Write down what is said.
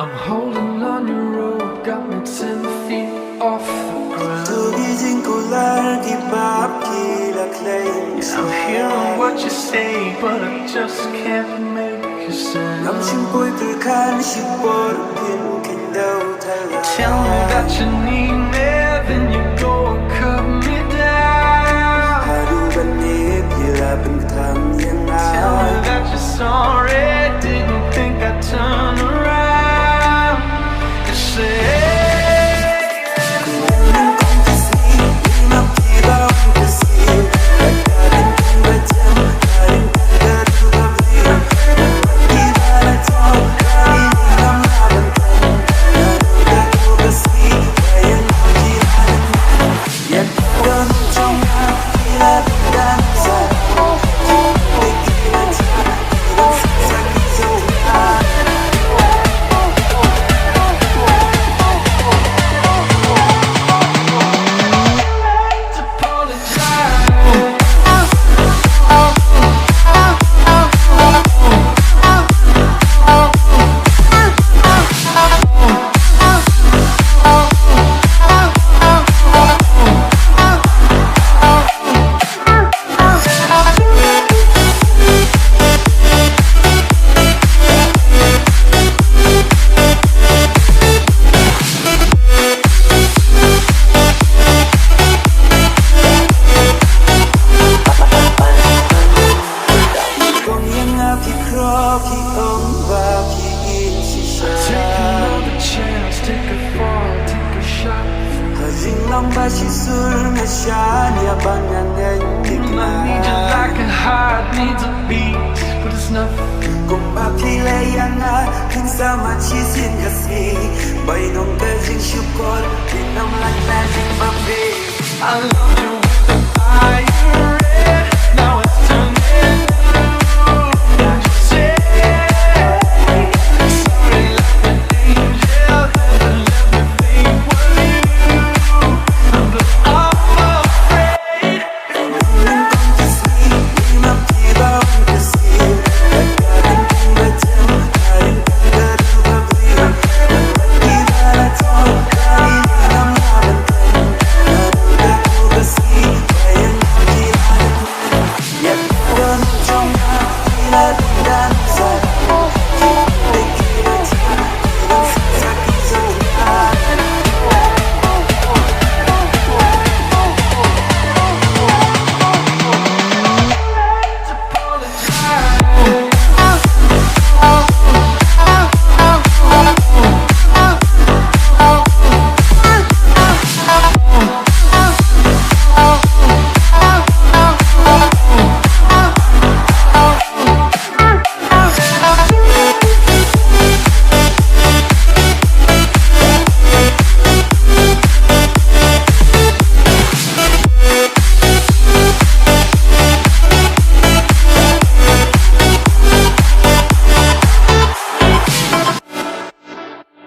I'm holding on your rope, got me 10 feet off the ground. I'm hearing what you say, but I just can't make a sound. Tell me that you need me, then you go and cut me down. Tell me that you're sorry, didn't think I'd turn around and say I need you like a heart needs a beat, but it's nothing. I love you with the fire red. Now